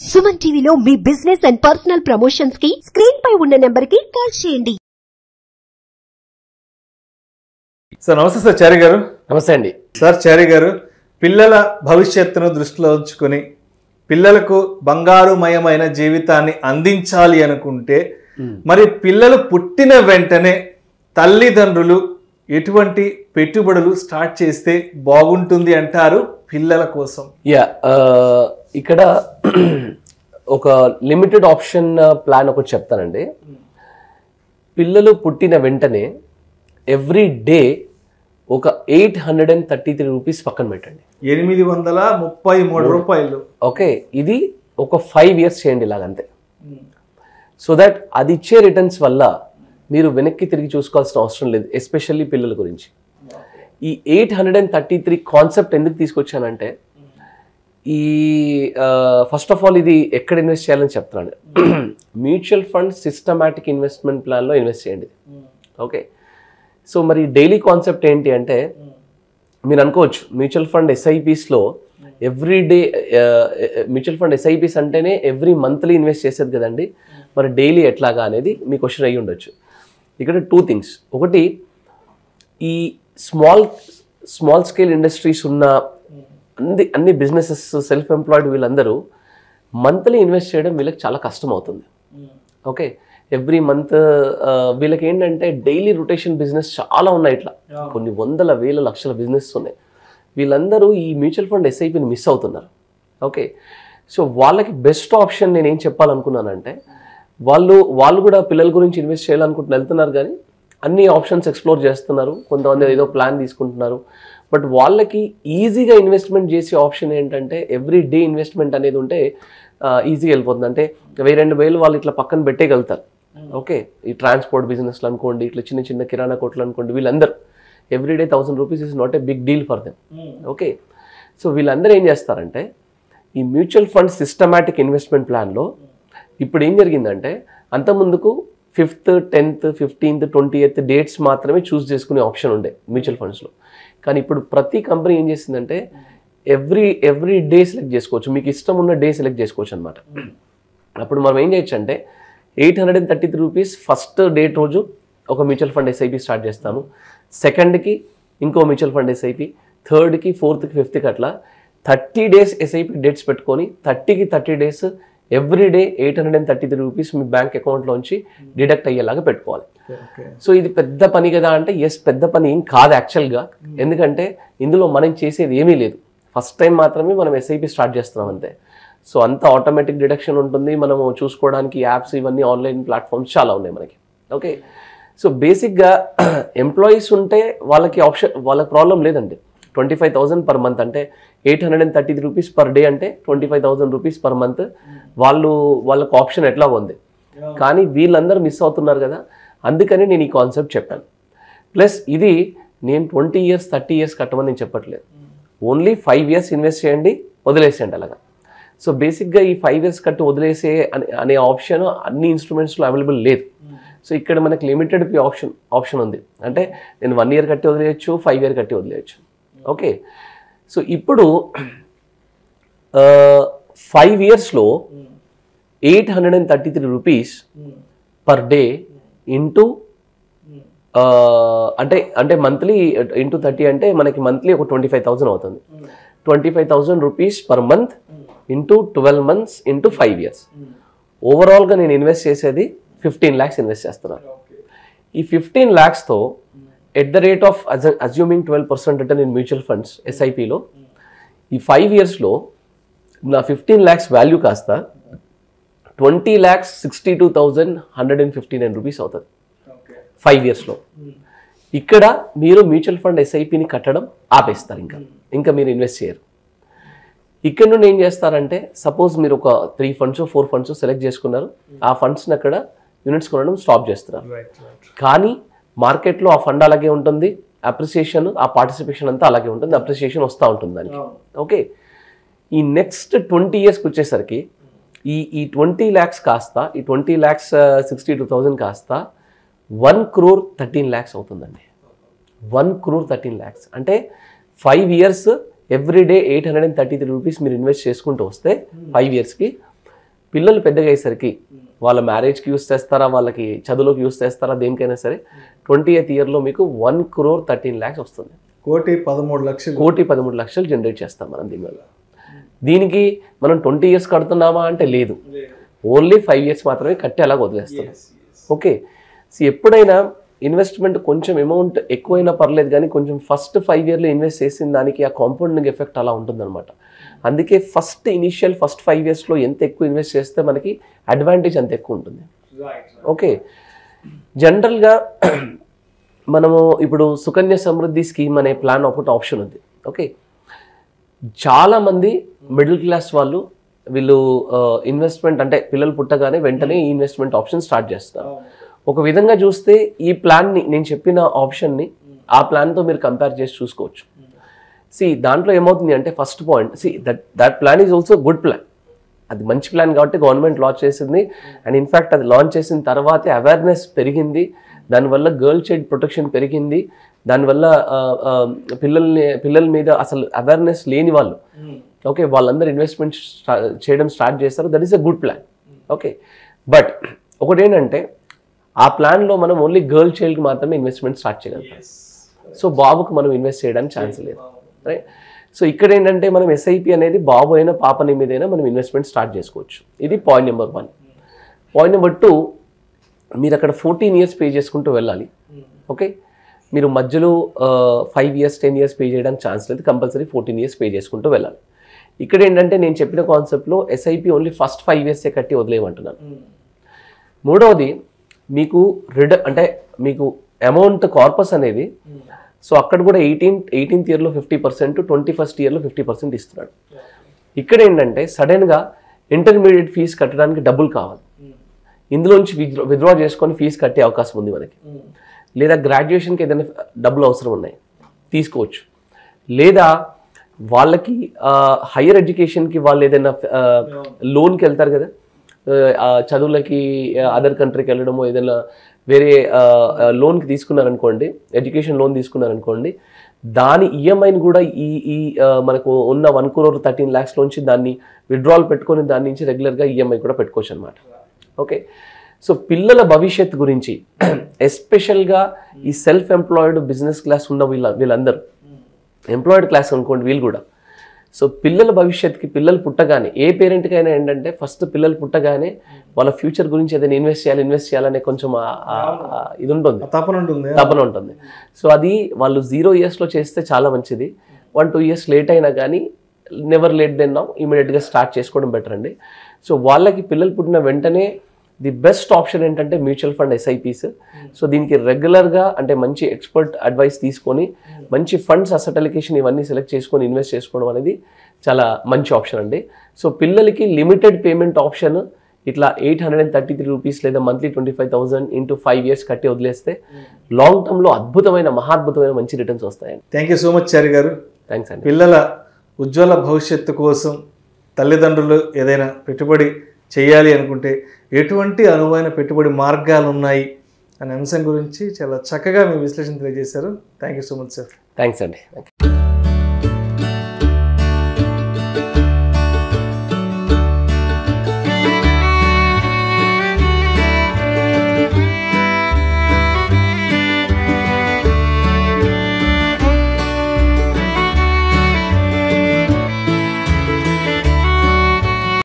సుమన్ టీవీలో మీ business and personal promotions కి screen పై ఉన్న నెంబర్ కి కాల్ చేయండి. సార్ నమస్తే సార్ చారి గారు. నమస్తే అండి సార్ చారి గారు, పిల్లల భవిష్యత్తును దృష్టిలో ఉంచుకొని పిల్లలకు బంగారుమయమైన జీవితాన్ని అందించాలి అనుకుంటే మరి పిల్లలు పుట్టిన వెంటనే తల్లిదండ్రులు ఎటువంటి పెట్టుబడులు స్టార్ట్ చేస్తే బాగుంటుంది అంటారు పిల్లల కోసం? ఇక్కడ ఒక లిమిటెడ్ ఆప్షన్ ప్లాన్ ఒకటి చెప్తానండి. పిల్లలు పుట్టిన వెంటనే ఎవ్రీ డే ఒక 833 రూపీస్ పక్కన పెట్టండి. 833 రూపాయలు. ఓకే, ఇది ఒక 5 years చేయండి ఇలాగంతే. సో దట్ అది ఇచ్చే రిటర్న్స్ వల్ల మీరు వెనక్కి తిరిగి చూసుకోవాల్సిన అవసరం లేదు, ఎస్పెషల్లీ పిల్లల గురించి. ఈ 833 కాన్సెప్ట్ ఎందుకు తీసుకొచ్చానంటే, ఈ ఫస్ట్ ఆఫ్ ఆల్ ఇది ఎక్కడ ఇన్వెస్ట్ చేయాలని చెప్తున్నాను. మ్యూచువల్ ఫండ్ సిస్టమాటిక్ ఇన్వెస్ట్మెంట్ ప్లాన్లో ఇన్వెస్ట్ చేయండి. ఓకే, సో మరి డైలీ కాన్సెప్ట్ ఏంటి అంటే, మీరు అనుకోవచ్చు మ్యూచువల్ ఫండ్ ఎస్ఐపిస్లో every day, mutual fund SIPs అంటేనే ఎవ్రీ మంత్లీ ఇన్వెస్ట్ చేసేది కదండి, మరి డైలీ ఎట్లాగా అనేది మీ క్వశ్చన్ అయ్యి ఉండొచ్చు. ఇక్కడ 2 things. ఒకటి, ఈ స్మాల్ స్కేల్ ఇండస్ట్రీస్ ఉన్న అన్ని బిజినెసెస్, సెల్ఫ్ ఎంప్లాయిడ్ వీళ్ళందరూ మంత్లీ ఇన్వెస్ట్ చేయడం వీళ్ళకి చాలా కష్టం అవుతుంది. ఓకే, ఎవ్రీ మంత్ వీళ్ళకి ఏంటంటే డైలీ రొటేషన్ బిజినెస్ చాలా ఉన్నాయి, ఇట్లా కొన్ని వందల వేల లక్షల బిజినెస్ ఉన్నాయి. వీళ్ళందరూ ఈ మ్యూచువల్ ఫండ్ ఎస్ఐపిని మిస్ అవుతున్నారు. ఓకే, సో వాళ్ళకి బెస్ట్ ఆప్షన్ నేను ఏం చెప్పాలనుకున్నానంటే, వాళ్ళు కూడా పిల్లల గురించి ఇన్వెస్ట్ చేయాలనుకుంటున్నారు, వెళ్తున్నారు, కానీ అన్ని ఆప్షన్స్ ఎక్స్ప్లోర్ చేస్తున్నారు. కొంతమంది ఏదో ప్లాన్ తీసుకుంటున్నారు. బట్ వాళ్ళకి ఈజీగా ఇన్వెస్ట్మెంట్ చేసే ఆప్షన్ ఏంటంటే, ఎవ్రీ డే ఇన్వెస్ట్మెంట్ అనేది ఉంటే ఈజీగా వెళ్ళిపోతుంది. అంటే 1000-2000 వాళ్ళు ఇట్లా పక్కన పెట్టేయగలుగుతారు. ఓకే, ఈ ట్రాన్స్పోర్ట్ బిజినెస్లు అనుకోండి, ఇట్లా చిన్న చిన్న కిరాణా కొట్లు అనుకోండి, వీళ్ళందరూ everyday 1000 rupees is not a big deal for them. Okay, so వీళ్ళందరూ ఏం చేస్తారంటే, ఈ మ్యూచువల్ ఫండ్ సిస్టమాటిక్ ఇన్వెస్ట్మెంట్ ప్లాన్లో ఇప్పుడు ఏం జరిగిందంటే, అంతకుముందుకు 5th, 10th, 15th, 20th dates మాత్రమే చూస్ చేసుకునే ఆప్షన్ ఉండే మ్యూచువల్ ఫండ్స్లో. కానీ ఇప్పుడు ప్రతి కంపెనీ ఏం చేసిందంటే, ఎవ్రీ డే సెలెక్ట్ చేసుకోవచ్చు, మీకు ఇష్టం ఉన్న డే సెలెక్ట్ చేసుకోవచ్చు అనమాట. అప్పుడు మనం ఏం చేయొచ్చు అంటే, 833 రూపీస్ ఫస్ట్ డేట్ రోజు ఒక మ్యూచువల్ ఫండ్ ఎస్ఐపి స్టార్ట్ చేస్తాము, సెకండ్కి ఇంకో mutual fund SIP, థర్డ్కి, 4th, 5th అట్లా 30 days ఎస్ఐపి డేట్స్ పెట్టుకొని 30కి 30 days ఎవ్రీ డే 833 రూపీస్ మీ బ్యాంక్ అకౌంట్లోంచి డిడక్ట్ అయ్యేలాగా పెట్టుకోవాలి. సో ఇది పెద్ద పని కదా అంటే, ఎస్ పెద్ద పని ఏం కాదు యాక్చువల్గా. ఎందుకంటే ఇందులో మనం చేసేది ఏమీ లేదు, ఫస్ట్ టైం మాత్రమే మనం ఎస్ఐపి స్టార్ట్ చేస్తున్నాం అంతే. సో అంత ఆటోమేటిక్ డిడక్షన్ ఉంటుంది. మనము చూసుకోవడానికి యాప్స్, ఇవన్నీ ఆన్లైన్ ప్లాట్ఫామ్స్ చాలా ఉన్నాయి మనకి. ఓకే, సో బేసిక్గా ఎంప్లాయీస్ ఉంటే వాళ్ళకి వాళ్ళకి ప్రాబ్లం లేదండి. 25,000 per month అంటే 833 రూపీస్ పర్ డే అంటే 25,000 రూపీస్ పర్ మంత్ వాళ్ళకు ఆప్షన్ ఎట్లా ఉంది. కానీ వీళ్ళందరూ మిస్ అవుతున్నారు కదా, అందుకని నేను ఈ కాన్సెప్ట్ చెప్పాను. ప్లస్ ఇది నేను 20 years 30 years కట్టమని నేను చెప్పట్లేదు, ఓన్లీ 5 years ఇన్వెస్ట్ చేయండి, వదిలేసేయండి అలాగా. సో బేసిక్గా ఈ 5 years కట్టి వదిలేసే అనే ఆప్షన్ అన్ని ఇన్స్ట్రుమెంట్స్లో అవైలబుల్ లేదు. సో ఇక్కడ మనకి లిమిటెడ్ ఆప్షన్ ఉంది. అంటే నేను 1 year కట్టి వదిలేయచ్చు, 5 year కట్టి వదిలేయచ్చు. ఓకే, సో ఇప్పుడు 5 yearsలో 833 రూపీస్ పర్ డే ఇంటూ అంటే మంత్లీ ఇంటూ 30 అంటే మనకి మంత్లీ ఒక 25,000 అవుతుంది. 25,000 rupees per month into 12 months into 5 years. ఓవరాల్గా నేను ఇన్వెస్ట్ చేసేది 15 lakhs ఇన్వెస్ట్ చేస్తున్నాను. ఈ 15 lakhsతో at the rate of assuming 12% return in mutual funds ఎస్ఐపిలో ఈ 5 yearsలో నా 15 lakhs వాల్యూ కాస్త 20,62,159 రూపీస్ అవుతుంది 5 yearsలో. ఇక్కడ మీరు మ్యూచువల్ ఫండ్ ఎస్ఐపిని కట్టడం ఆపేస్తారు, ఇంకా మీరు ఇన్వెస్ట్ చేయరు. ఇక్కడ నుండి ఏం చేస్తారంటే, సపోజ్ మీరు ఒక 3 funds 4 funds సెలెక్ట్ చేసుకున్నారు, ఆ ఫండ్స్ని అక్కడ యూనిట్స్ కొనడం స్టాప్ చేస్తున్నారు. కానీ మార్కెట్లో ఆ ఫండ్ అలాగే ఉంటుంది, అప్రిసియేషన్, ఆ పార్టిసిపేషన్ అంతా అలాగే ఉంటుంది, అప్రిసియేషన్ వస్తూ ఉంటుంది దానికి. ఓకే, ఈ నెక్స్ట్ 20 yearsకి వచ్చేసరికి ఈ 20 lakhs కాస్త, ఈ 20,62,000 కాస్త 1,13 lakhs అవుతుందండి. 1,13 lakhs అంటే 5 years ఎవ్రీ డే 833 రూపీస్ మీరు ఇన్వెస్ట్ చేసుకుంటూ వస్తే 5 yearsకి పిల్లలు పెద్దగా అయ్యేసరికి వాళ్ళ మ్యారేజ్కి యూస్ చేస్తారా, వాళ్ళకి చదువులోకి యూస్ చేస్తారా, దేనికైనా సరే 20th ఇయర్లో మీకు 1,13,00,000 వస్తుంది. 1,13,00,000 జనరేట్ చేస్తాం మనం దీనివల్ల. దీనికి మనం 20 years కడుతున్నామా అంటే లేదు, ఓన్లీ 5 years మాత్రమే కట్టి అలా వదిలేస్తాం. ఓకే, సో ఎప్పుడైనా ఇన్వెస్ట్మెంట్ కొంచెం అమౌంట్ ఎక్కువైనా పర్లేదు కానీ కొంచెం ఫస్ట్ 5 yearలో ఇన్వెస్ట్ చేసిన దానికి ఆ కాంపౌండింగ్ ఎఫెక్ట్ అలా ఉంటుందన్నమాట. అందుకే ఫస్ట్ 5 yearsలో ఎంత ఎక్కువ ఇన్వెస్ట్ చేస్తే మనకి అడ్వాంటేజ్ అంత ఎక్కువ ఉంటుంది. ఓకే, జనరల్గా మనము ఇప్పుడు సుకన్య సమృద్ధి స్కీమ్ అనే ప్లాన్ ఒకటి ఆప్షన్ ఉంది. ఓకే, చాలామంది మిడిల్ క్లాస్ వాళ్ళు వీళ్ళు ఇన్వెస్ట్మెంట్ అంటే పిల్లలు పుట్టగానే వెంటనే ఈ ఇన్వెస్ట్మెంట్ ఆప్షన్ స్టార్ట్ చేస్తారు. ఒక విధంగా చూస్తే ఈ ప్లాన్ని నేను చెప్పిన ఆప్షన్ని ఆ ప్లాన్తో మీరు కంపేర్ చేసి చూసుకోవచ్చు. దాంట్లో ఏమవుతుంది అంటే first point, that plan is also good plan. అది మంచి ప్లాన్ కాబట్టి గవర్నమెంట్ లాంచ్ చేసింది. అండ్ ఇన్ఫ్యాక్ట్ అది లాంచ్ చేసిన తర్వాతే అవేర్నెస్ పెరిగింది, దానివల్ల గర్ల్ చైల్డ్ ప్రొటెక్షన్ పెరిగింది, దానివల్ల పిల్లల మీద అసలు అవేర్నెస్ లేని వాళ్ళు ఓకే వాళ్ళందరూ ఇన్వెస్ట్మెంట్ చేయడం స్టార్ట్ చేస్తారు. That is a good plan. Okay, but ఒకటేంటంటే ఆ ప్లాన్లో మనం ఓన్లీ గర్ల్ చైల్డ్కి మాత్రమే ఇన్వెస్ట్మెంట్ స్టార్ట్ చేయగలుగుతాం. సో బాబుకు మనం ఇన్వెస్ట్ చేయడానికి ఛాన్స్ లేదు, రైట్? సో ఇక్కడ ఏంటంటే మనం ఎస్ఐపి అనేది బాబు అయినా పాప మీదైనా మనం ఇన్వెస్ట్మెంట్ స్టార్ట్ చేసుకోవచ్చు. ఇది పాయింట్ నెంబర్ 1. పాయింట్ నెంబర్ 2, మీరు అక్కడ 14 years పే చేసుకుంటూ వెళ్ళాలి. ఓకే, మీరు మధ్యలో 5 years 10 years పే చేయడానికి ఛాన్స్ లేదు, కంపల్సరీ 14 years పే చేసుకుంటూ వెళ్ళాలి. ఇక్కడ ఏంటంటే నేను చెప్పిన కాన్సెప్ట్లో ఎస్ఐపి ఓన్లీ ఫస్ట్ 5 years కట్టి వదిలేయమంటున్నాను. మూడవది, మీకు అంటే మీకు అమౌంట్ కార్పస్ అనేది సో అక్కడ కూడా 18th yearలో 50%, 21st yearలో 50% ఇస్తున్నాడు. ఇక్కడ ఏంటంటే సడన్గా ఇంటర్మీడియట్ ఫీజు కట్టడానికి డబ్బులు కావాలి, ఇందులోంచి విత్డ్రా చేసుకొని ఫీజు కట్టే అవకాశం ఉంది మనకి. లేదా గ్రాడ్యుయేషన్కి ఏదైనా డబ్బులు అవసరం ఉన్నాయి తీసుకోవచ్చు. లేదా వాళ్ళకి హైయర్ ఎడ్యుకేషన్కి వాళ్ళు ఏదైనా లోన్కి వెళ్తారు కదా, చదువులకి అదర్ కంట్రీకి వెళ్ళడము, ఏదైనా వేరే లోన్కి తీసుకున్నారనుకోండి, ఎడ్యుకేషన్ లోన్ తీసుకున్నారనుకోండి, దాని ఈఎంఐని కూడా ఈ మనకు ఉన్న 1,13,00,000 నుంచి దాన్ని విత్డ్రాల్ పెట్టుకొని దాని నుంచి రెగ్యులర్గా ఈఎంఐ కూడా పెట్టుకోవచ్చు అనమాట. ఓకే, సో పిల్లల భవిష్యత్తు గురించి ఎస్పెషల్గా ఈ సెల్ఫ్ ఎంప్లాయిడ్ బిజినెస్ క్లాస్ ఉన్న వీళ్ళందరూ ఎంప్లాయిడ్ క్లాస్ అనుకోండి వీళ్ళు కూడా. సో పిల్లల భవిష్యత్తుకి పిల్లలు పుట్టగానే ఏ పేరెంట్కైనా ఏంటంటే ఫస్ట్ పిల్లలు పుట్టగానే వాళ్ళ ఫ్యూచర్ గురించి ఏదైనా ఇన్వెస్ట్ చేయాలనే కొంచెం ఇది ఉంటుంది, తపన ఉంటుంది. సో అది వాళ్ళు 0 yearsలో చేస్తే చాలా మంచిది. 1-2 years లేట్ అయినా కానీ నెవర్ లేట్ దెన్ నౌ, ఇమీడియట్గా స్టార్ట్ చేసుకోవడం బెటర్ అండి. సో వాళ్ళకి పిల్లలు పుట్టిన వెంటనే ది బెస్ట్ ఆప్షన్ ఏంటంటే మ్యూచువల్ ఫండ్ ఎస్ఐపీస్. సో దీనికి రెగ్యులర్గా అంటే మంచి ఎక్స్పర్ట్ అడ్వైస్ తీసుకొని మంచి ఫండ్స్ అసెట్ అలొకేషన్ ఇవన్నీ సెలెక్ట్ చేసుకొని ఇన్వెస్ట్ చేసుకోవడం అనేది చాలా మంచి ఆప్షన్ అండి. సో పిల్లలకి లిమిటెడ్ పేమెంట్ ఆప్షన్ ఇట్లా 833 రూపీస్ లేదా మంత్లీ 25,000 into 5 years కట్టి వదిలేస్తే లాంగ్ టర్మ్లో మహాద్భుతమైన మంచి రిటర్న్స్ వస్తాయండి. థ్యాంక్ యూ సో మచ్ చారి గారు. థ్యాంక్స్ అండి. పిల్లల ఉజ్వల భవిష్యత్తు కోసం తల్లిదండ్రులు ఏదైనా పెట్టుబడి చేయాలి అనుకుంటే ఎటువంటి అనువైన పెట్టుబడి మార్గాలు ఉన్నాయి అనే అంశం గురించి చాలా చక్కగా మీ విశ్లేషణ తెలియజేశారు. Thank you so much sir. Thanks అండి.